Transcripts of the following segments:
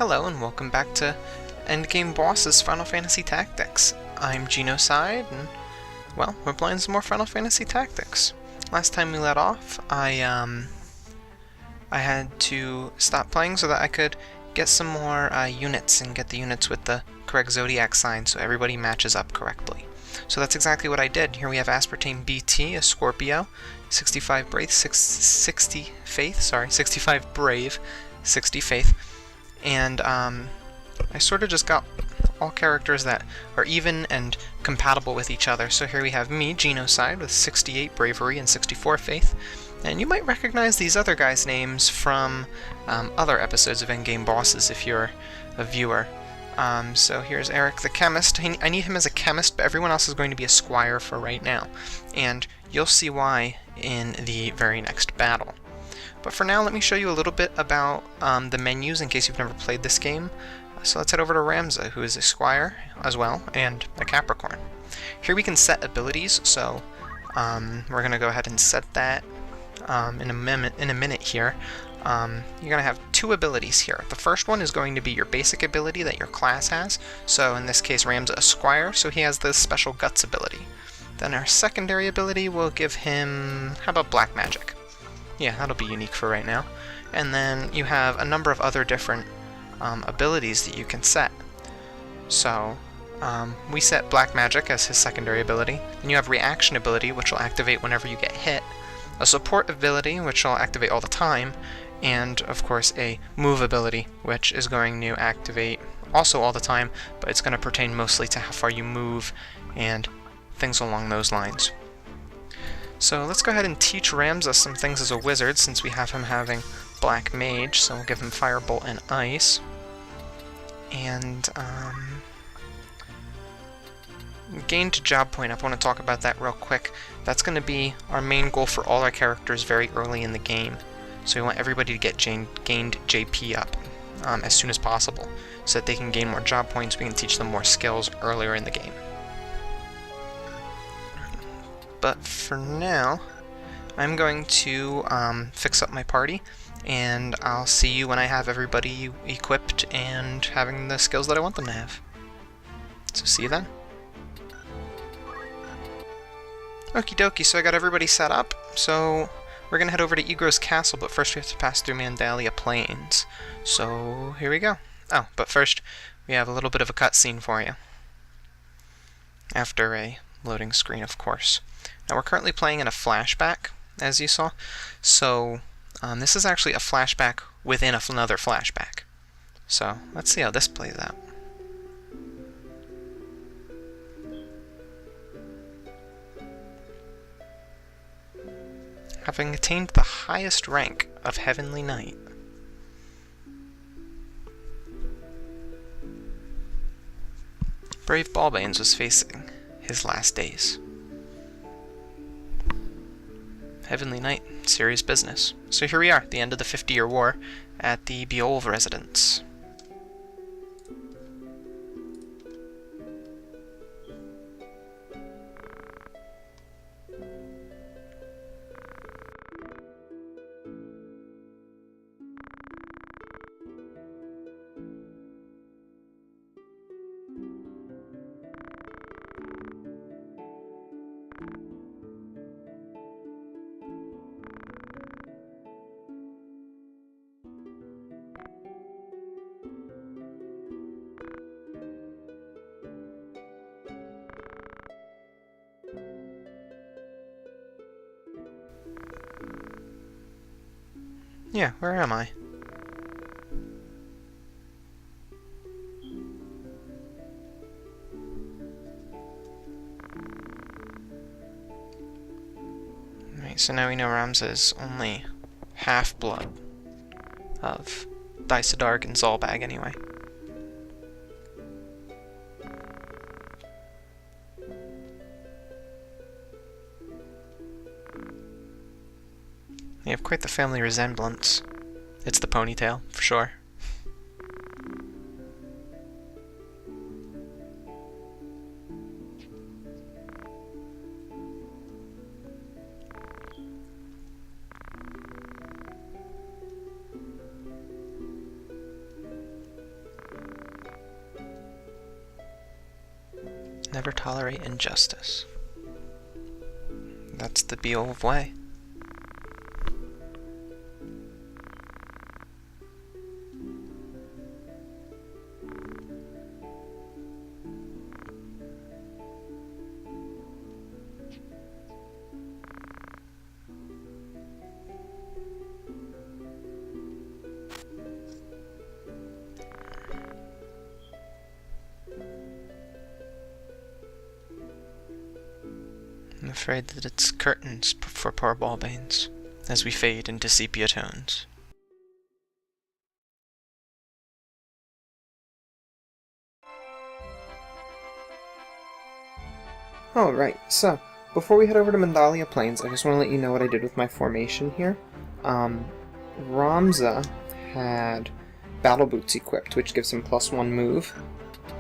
Hello and welcome back to Endgame Bosses Final Fantasy Tactics. I'm Ginocide, and, well, we're playing some more Final Fantasy Tactics. Last time we let off, I had to stop playing so that I could get some more units and get the units with the correct zodiac sign so everybody matches up correctly. So that's exactly what I did. Here we have Aspartame BT, a Scorpio, 65 Brave, 60 Faith, 65 Brave, 60 Faith. And I sort of just got all characters that are even and compatible with each other. So here we have me, Ginocide, with 68 Bravery and 64 Faith. And you might recognize these other guys' names from other episodes of Endgame Bosses if you're a viewer. So here's Eric the Chemist. I need him as a chemist, but everyone else is going to be a squire for right now. And you'll see why in the very next battle. But for now, let me show you a little bit about the menus in case you've never played this game. So let's head over to Ramza, who is a Squire as well, and a Capricorn. Here we can set abilities, so we're going to go ahead and set that in a minute here. You're going to have two abilities here. The first one is going to be your basic ability that your class has. So in this case, Ramza a Squire, so he has the special Guts ability. Then our secondary ability will give him, how about Black Magic? Yeah, that'll be unique for right now. And then you have a number of other different abilities that you can set. So we set Black Magic as his secondary ability. Then you have Reaction ability, which will activate whenever you get hit. A Support ability, which will activate all the time. And, of course, a Move ability, which is going to activate also all the time, but it's going to pertain mostly to how far you move and things along those lines. So let's go ahead and teach Ramza some things as a wizard, since we have him having Black Mage, so we'll give him Firebolt and Ice. And, gained job point up, I want to talk about that real quick. That's going to be our main goal for all our characters very early in the game. So we want everybody to get gained JP up as soon as possible, so that they can gain more job points, we can teach them more skills earlier in the game. But for now, I'm going to fix up my party, and I'll see you when I have everybody equipped and having the skills that I want them to have. So see you then. Okie dokie, so I got everybody set up, so we're going to head over to Egro's Castle, but first we have to pass through Mandalia Plains. So here we go. Oh, but first we have a little bit of a cutscene for you. After a loading screen, of course. Now we're currently playing in a flashback, as you saw, so this is actually a flashback within another flashback. So let's see how this plays out. Having attained the highest rank of Heavenly Knight, Brave Balbanes was facing his last days. Heavenly Knight, serious business. So here we are, at the end of the 50-year war, at the Beolve residence. Yeah, where am I? Alright, so now we know Ramza is only half-blood of Dysadarg and Zalbag anyway. They have quite the family resemblance. It's the ponytail, for sure. Never tolerate injustice. That's the be-all way. I'm afraid that it's curtains for poor Ballbanes, as we fade into sepia tones. Alright, so, before we head over to Mandalia Plains, I just want to let you know what I did with my formation here. Ramza had Battle Boots equipped, which gives him +1 move,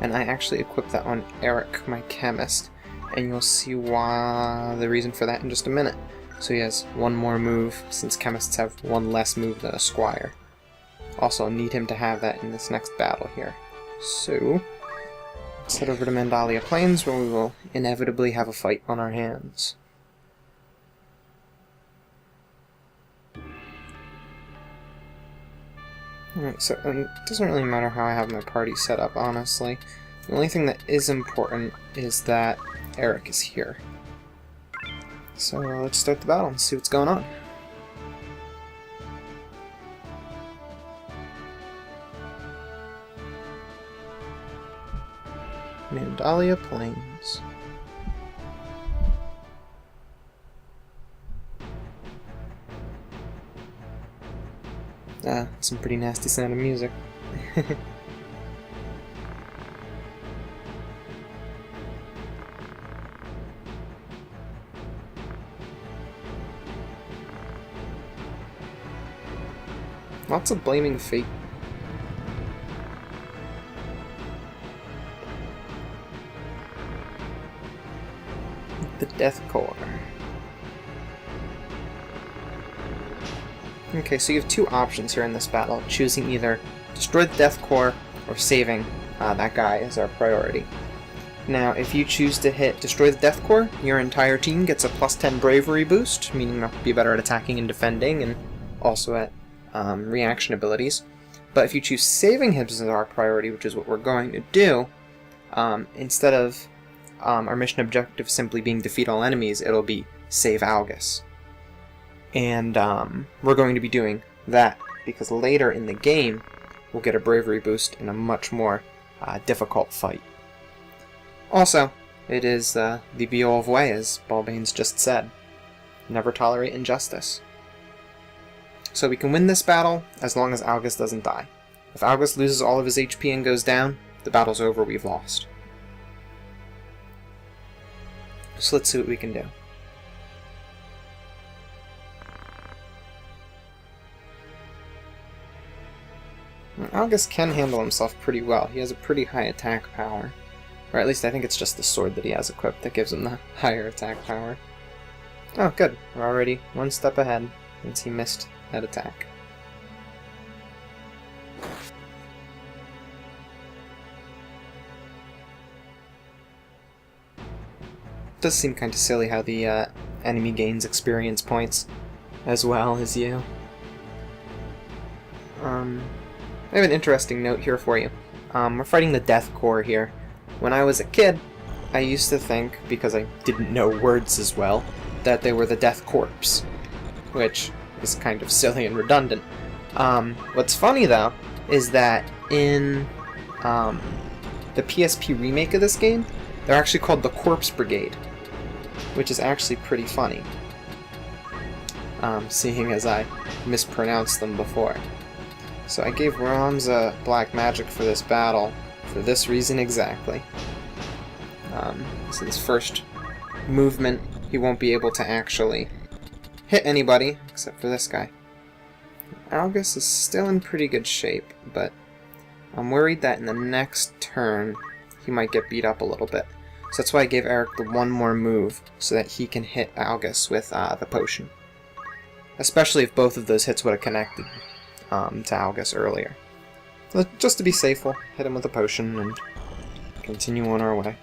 and I actually equipped that on Eric, my chemist. And you'll see why the reason for that in just a minute. So he has 1 more move, since chemists have 1 less move than a squire. Also, need him to have that in this next battle here. So, let's head over to Mandalia Plains, where we will inevitably have a fight on our hands. Alright, so it doesn't really matter how I have my party set up, honestly. The only thing that is important is that Eric is here. So let's start the battle and see what's going on. Mandalia Plains. Some pretty nasty sound of music. Lots of blaming fate. The Death Core. Okay, so you have 2 options here in this battle, choosing either destroy the Death Core or saving that guy as our priority. Now, if you choose to hit destroy the Death Core, your entire team gets a +10 bravery boost, meaning they'll be better at attacking and defending, and also at reaction abilities. But if you choose saving him as our priority, which is what we're going to do, instead of our mission objective simply being defeat all enemies, it'll be save Algus. And we're going to be doing that because later in the game we'll get a bravery boost in a much more difficult fight. Also, it is the be-all way, as Ballbanes just said. Never tolerate injustice. So we can win this battle as long as Algus doesn't die. If Algus loses all of his HP and goes down, the battle's over, we've lost. So let's see what we can do. Algus can handle himself pretty well. He has a pretty high attack power. Or at least I think it's just the sword that he has equipped that gives him the higher attack power. Oh, good. We're already 1 step ahead since he missed that attack. It does seem kind of silly how the enemy gains experience points as well as you. I have an interesting note here for you. We're fighting the Death Core here. When I was a kid, I used to think, because I didn't know words as well, that they were the Death Corps, which is kind of silly and redundant. What's funny, though, is that in the PSP remake of this game, they're actually called the Corpse Brigade, which is actually pretty funny, seeing as I mispronounced them before. So I gave Ramza black magic for this battle, for this reason exactly. So this first movement, he won't be able to actually hit anybody, except for this guy. Algus is still in pretty good shape, but I'm worried that in the next turn, he might get beat up a little bit. So that's why I gave Eric the 1 more move, so that he can hit Algus with the potion. Especially if both of those hits would have connected to Algus earlier. So just to be safe, we'll hit him with a potion and continue on our way.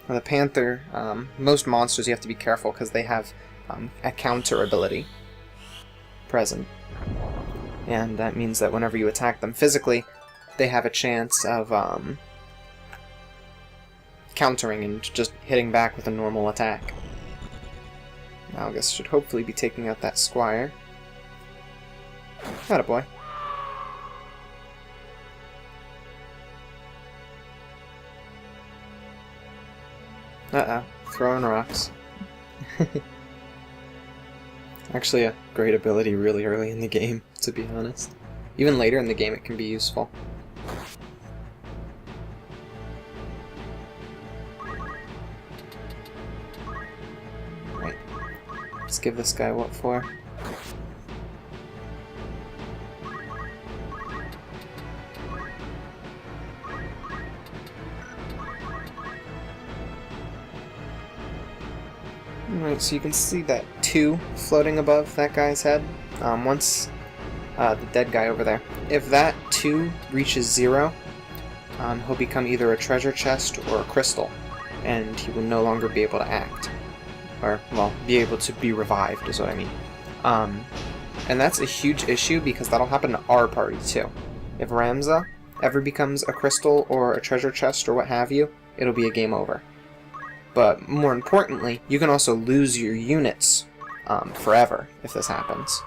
Now the Panther, most monsters you have to be careful because they have a counter ability present. And that means that whenever you attack them physically, they have a chance of countering and just hitting back with a normal attack. Algus should hopefully be taking out that Squire. Attaboy. Uh-oh, throwing rocks. Actually a great ability really early in the game, to be honest. Even later in the game it can be useful. Right. Let's give this guy what for. Alright, so you can see that 2 floating above that guy's head. Once the dead guy over there. If that 2 reaches 0, he'll become either a treasure chest or a crystal, and he will no longer be able to act. Or, well, be able to be revived is what I mean. And that's a huge issue because that'll happen to our party too. If Ramza ever becomes a crystal or a treasure chest or what have you, it'll be a game over. But more importantly, you can also lose your units forever if this happens.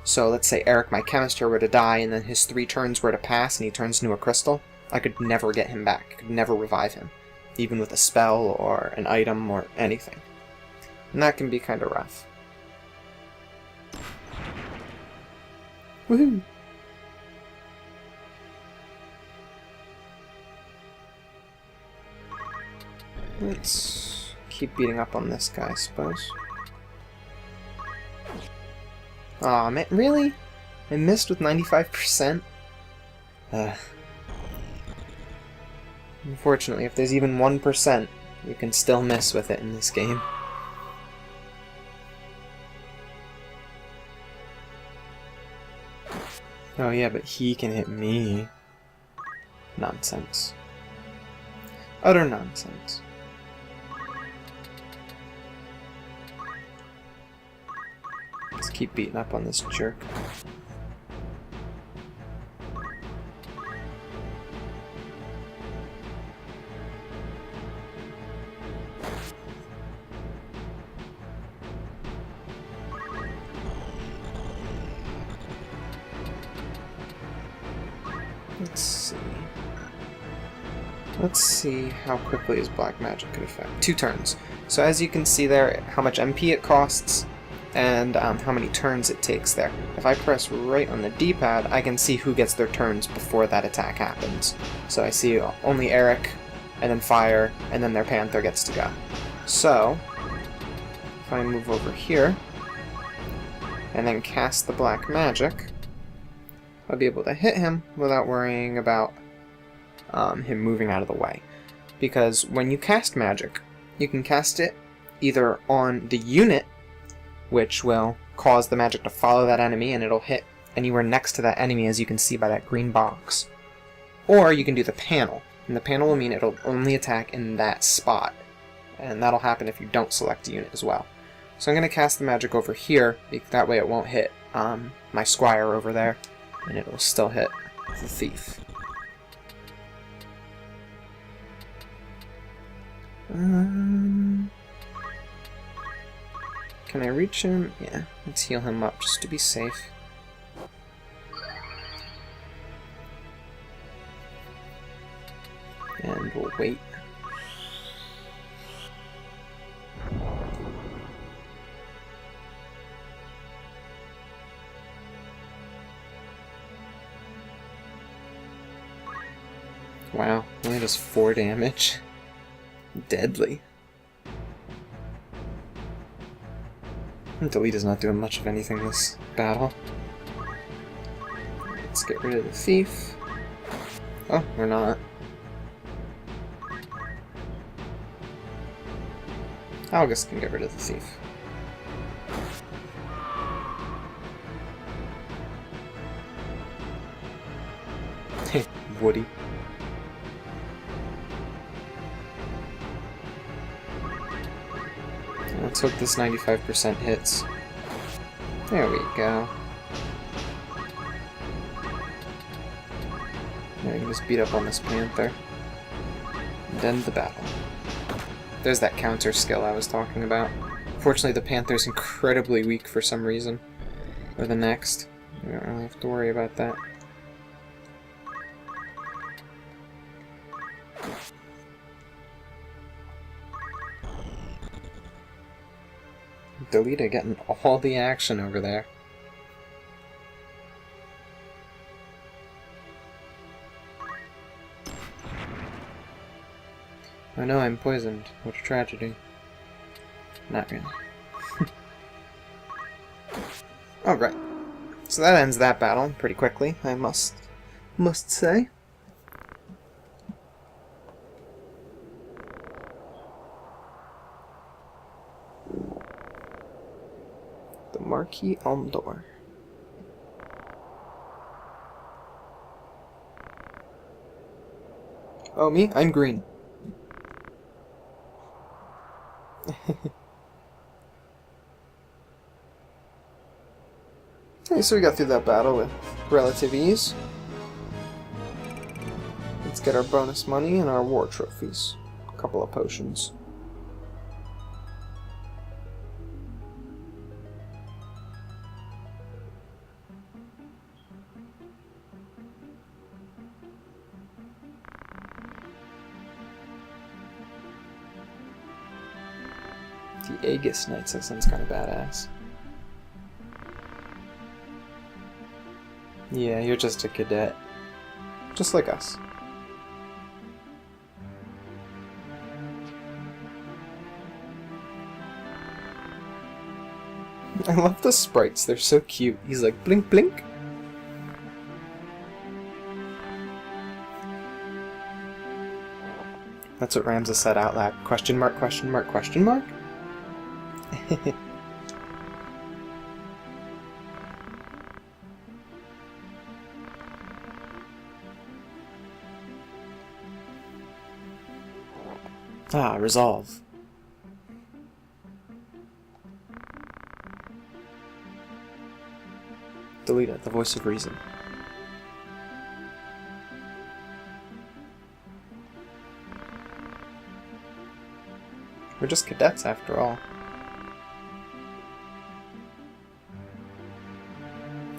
So let's say Eric, my chemist here, were to die and then his 3 turns were to pass and he turns into a crystal, I could never get him back. I could never revive him, even with a spell or an item or anything. And that can be kind of rough. Woohoo! Let's keep beating up on this guy, I suppose. Aw, man, really? I missed with 95%? Unfortunately, if there's even 1%, you can still miss with it in this game. Oh yeah, but he can hit me. Nonsense. Utter nonsense. Let's keep beating up on this jerk. Let's see how quickly his black magic could affect. 2 turns. So as you can see there, how much MP it costs, and how many turns it takes there. If I press right on the D-pad, I can see who gets their turns before that attack happens. So I see only Eric, and then Fire, and then their Panther gets to go. So, if I move over here, and then cast the black magic, I'll be able to hit him without worrying about him moving out of the way. Because when you cast magic, you can cast it either on the unit, which will cause the magic to follow that enemy and it'll hit anywhere next to that enemy, as you can see by that green box. Or you can do the panel, and the panel will mean it'll only attack in that spot, and that'll happen if you don't select a unit as well. So I'm going to cast the magic over here, that way it won't hit my Squire over there, and it'll still hit the Thief. Can I reach him? Yeah, let's heal him up just to be safe. And we'll wait. Wow, only does 4 damage. Deadly. Delete is not doing much of anything this battle. Let's get rid of the Thief. Oh, we're not. Algus can get rid of the Thief. Woody. Let's hope this 95% hits. There we go. Now we can just beat up on this panther. And end the battle. There's that counter skill I was talking about. Fortunately, the panther's incredibly weak for some reason. Or the next. We don't really have to worry about that. Delita getting all the action over there. I know I'm poisoned. What a tragedy. Not really. Alright. So that ends that battle pretty quickly, I must say. The Marquis Elm Door. Oh, me? I'm green. Okay, so we got through that battle with relative ease. Let's get our bonus money and our war trophies. A couple of potions. The Algus Knights, that sounds kind of badass. Yeah, you're just a cadet. Just like us. I love the sprites, they're so cute. He's like, blink blink. That's what Ramza said out loud. Question mark, question mark, question mark? Ah, resolve. Delita, the voice of reason. We're just cadets after all.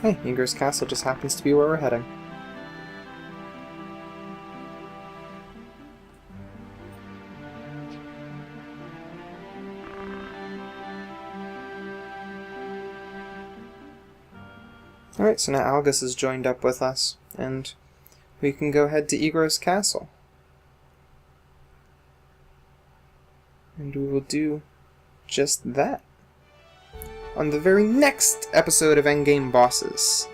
Hey, Inger's Castle just happens to be where we're heading. Alright, so now Algus has joined up with us, and we can go head to Igro's Castle. And we will do just that on the very next episode of Endgame Bosses.